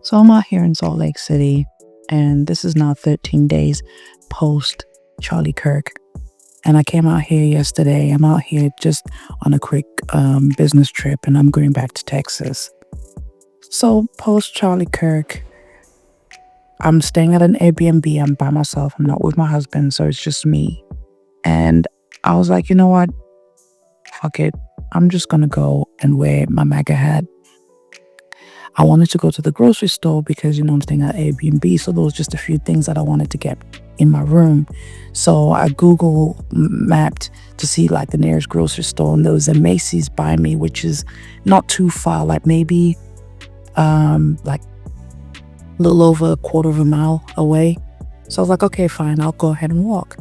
So I'm out here in Salt Lake City, and this is now 13 days post Charlie Kirk. And I came out here yesterday. I'm out here just on a quick business trip, and I'm going back to Texas. So post Charlie Kirk, I'm staying at an Airbnb. I'm by myself. I'm not with my husband, so it's just me. And I was like, you know what? Fuck it. I'm just gonna go and wear my MAGA hat. I wanted to go to the grocery store because, I'm staying at Airbnb. So there was just a few things that I wanted to get in my room. So I Google mapped to see like the nearest grocery store, and there was a Macy's by me, which is not too far, like maybe like a little over a quarter of a mile away. So I was like, okay, fine, I'll go ahead and walk.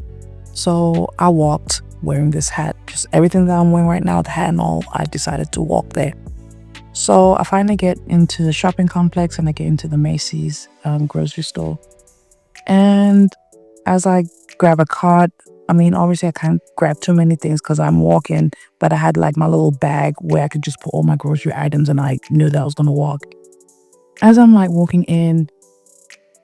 So I walked wearing this hat, just everything that I'm wearing right now, the hat and all. I decided to walk there. So I finally get into the shopping complex and I get into the Macy's grocery store. And as I grab a cart, obviously I can't grab too many things because I'm walking, but I had like my little bag where I could just put all my grocery items, and I knew that I was going to walk. As I'm like walking in,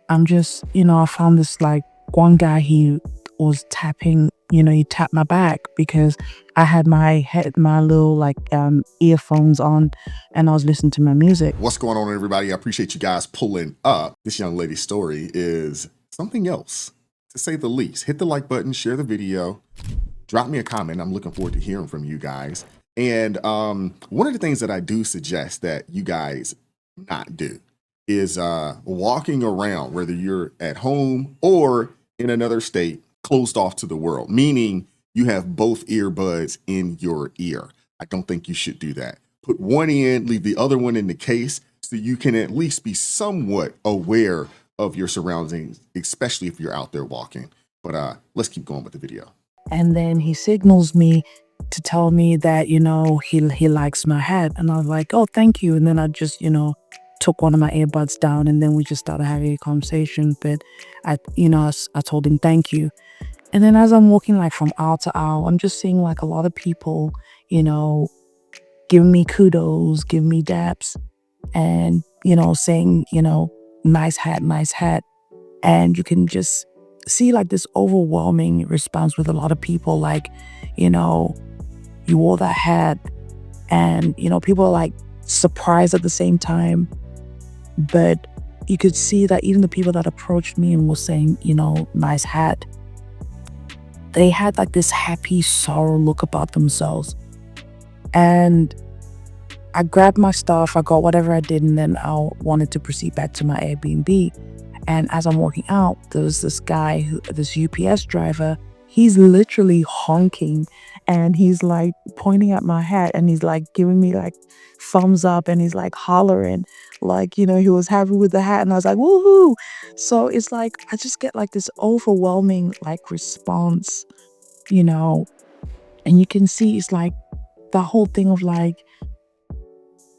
I'm just, I found this like one guy, he was tapping, he tapped my back because I had my little like earphones on, and I was listening to my music. What's going on, everybody? I appreciate you guys pulling up. This young lady's story is something else, to say the least. Hit the like button, share the video, drop me a comment. I'm looking forward to hearing from you guys. And one of the things that I do suggest that you guys not do is walking around, whether you're at home or in another state, closed off to the world, meaning you have both earbuds in your ear. I don't think you should do that. Put one in, leave the other one in the case so you can at least be somewhat aware of your surroundings, especially if you're out there walking. But let's keep going with the video. And then he signals me to tell me that, he likes my hat. And I was like, oh, thank you. And then I just, took one of my earbuds down, and then we just started having a conversation. But I told him thank you. And then as I'm walking like from aisle to aisle, I'm just seeing like a lot of people, giving me kudos, giving me daps, and, saying, nice hat, nice hat. And you can just see like this overwhelming response with a lot of people, like, you wore that hat, and, people are like surprised at the same time. But you could see that even the people that approached me and were saying, nice hat, they had like this happy sorrow look about themselves. And I grabbed my stuff, I got whatever I did, and then I wanted to proceed back to my Airbnb. And as I'm walking out, there was this guy, this UPS driver, he's literally honking, and he's like pointing at my hat, and he's like giving me like thumbs up, and he's like hollering, like, he was happy with the hat. And I was like, woohoo. So it's like, I just get like this overwhelming like response, and you can see it's like the whole thing of like,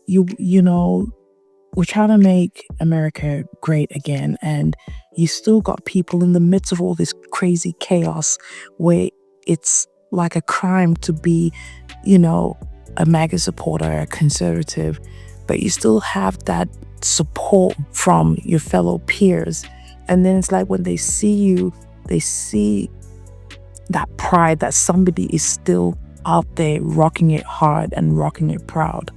we're trying to make America great again, and you still got people in the midst of all this crazy chaos where it's like a crime to be, a MAGA supporter, a conservative, but you still have that support from your fellow peers. And then it's like when they see you, they see that pride that somebody is still out there rocking it hard and rocking it proud.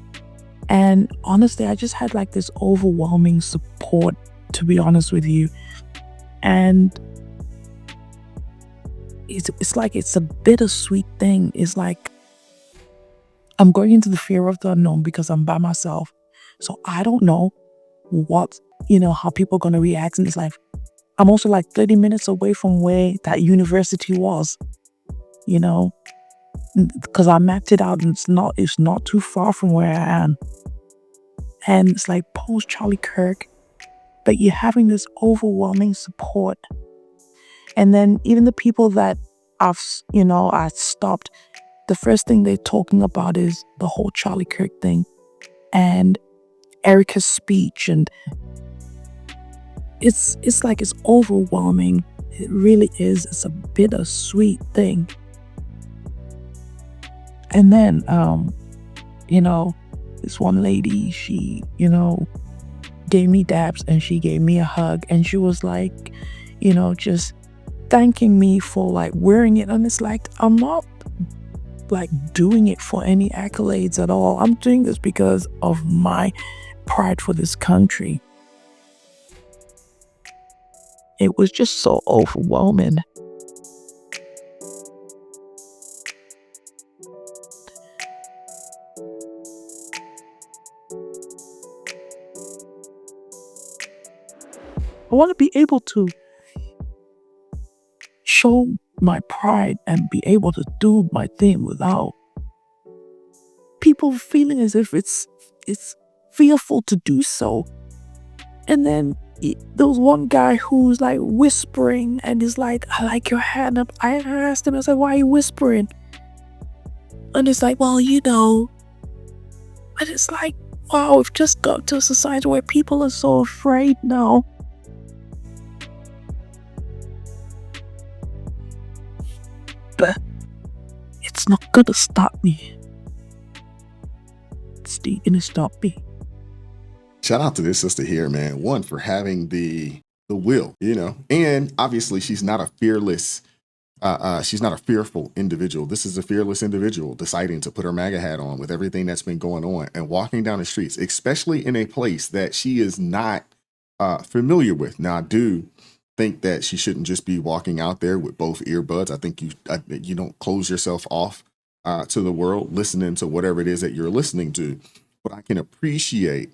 And honestly, I just had like this overwhelming support, to be honest with you. And it's like, it's a bittersweet thing. It's like, I'm going into the fear of the unknown because I'm by myself. So I don't know what, how people are going to react in this life. I'm also like 30 minutes away from where that university was, because I mapped it out, and it's not too far from where I am. And it's like post Charlie Kirk, but you're having this overwhelming support. And then even the people that I stopped, the first thing they're talking about is the whole Charlie Kirk thing and Erica's speech. And it's like, it's overwhelming. It really is. It's a bittersweet thing. And then, this one lady, she, gave me dabs and she gave me a hug, and she was like, just thanking me for like wearing it. And it's like, I'm not like doing it for any accolades at all. I'm doing this because of my pride for this country. It was just so overwhelming. I want to be able to show my pride and be able to do my thing without people feeling as if it's fearful to do so. And then there was one guy who's like whispering and he's like, I like your hat. And I asked him, I said, why are you whispering? And it's like, well, And it's like, wow, we've just got to a society where people are so afraid now. But it's not gonna stop me. It's not gonna stop me. Shout out to this sister here, man. One, for having the will, and obviously she's not a fearless, she's not a fearful individual. This is a fearless individual deciding to put her MAGA hat on with everything that's been going on and walking down the streets, especially in a place that she is not familiar with. Now, I do think that she shouldn't just be walking out there with both earbuds. I think you don't close yourself off to the world listening to whatever it is that you're listening to. But I can appreciate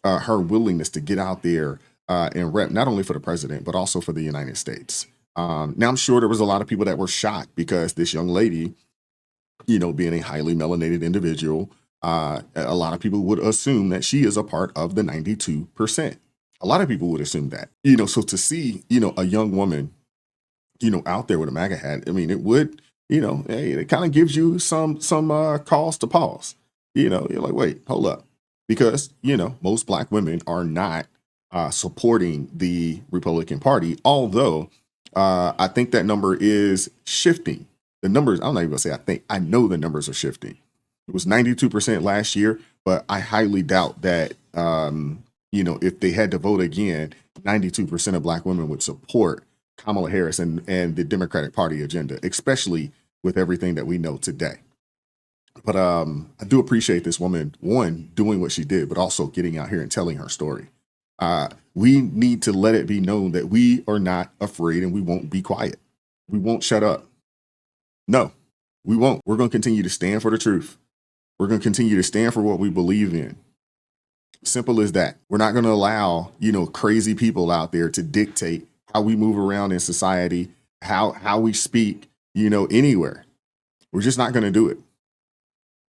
her willingness to get out there and rep not only for the president, but also for the United States. Now, I'm sure there was a lot of people that were shocked because this young lady, being a highly melanated individual, a lot of people would assume that she is a part of the 92%. A lot of people would assume that, so to see, a young woman, out there with a MAGA hat, I mean, it would, hey, it kind of gives you some cause to pause. You're like, wait, hold up. Because, most Black women are not supporting the Republican Party, although I think that number is shifting. The numbers, I'm not even gonna say I know the numbers are shifting. It was 92% last year, but I highly doubt that, if they had to vote again, 92% of Black women would support Kamala Harris and the Democratic Party agenda, especially with everything that we know today. But I do appreciate this woman, one, doing what she did, but also getting out here and telling her story. We need to let it be known that we are not afraid and we won't be quiet. We won't shut up. No, we won't. We're going to continue to stand for the truth. We're going to continue to stand for what we believe in. Simple as that. We're not going to allow, crazy people out there to dictate how we move around in society, how we speak, anywhere. We're just not going to do it.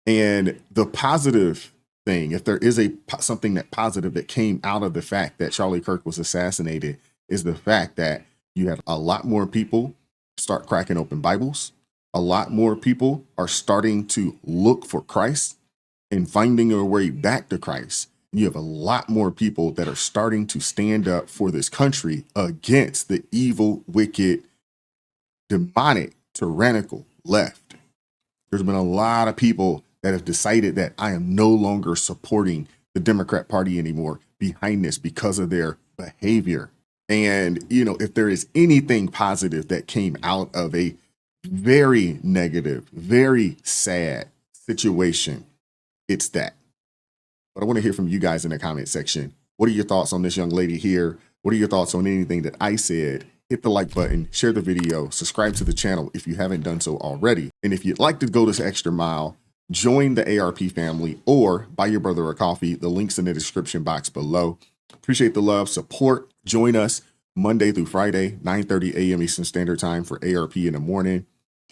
And the positive thing, if there is something that positive that came out of the fact that Charlie Kirk was assassinated, is the fact that you had a lot more people start cracking open Bibles. A lot more people are starting to look for Christ and finding their way back to Christ. You have a lot more people that are starting to stand up for this country against the evil, wicked, demonic, tyrannical left. There's been a lot of people that have decided that I am no longer supporting the Democrat Party anymore behind this because of their behavior. And, if there is anything positive that came out of a very negative, very sad situation, it's that. But I want to hear from you guys in the comment section. What are your thoughts on this young lady here? What are your thoughts on anything that I said? Hit the like button, share the video, subscribe to the channel if you haven't done so already. And if you'd like to go this extra mile, join the ARP family or buy your brother a coffee. The link's in the description box below. Appreciate the love, support. Join us Monday through Friday, 9:30 a.m. Eastern Standard Time for ARP in the morning.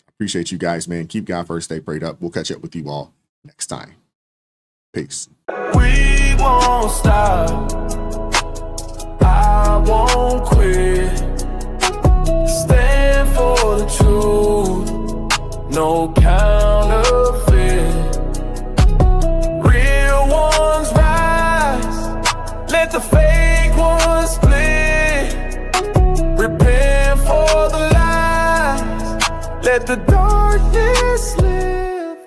Appreciate you guys, man. Keep God first, stay prayed up. We'll catch up with you all next time. Peace. We won't stop. I won't quit. Stand for the truth. No cap.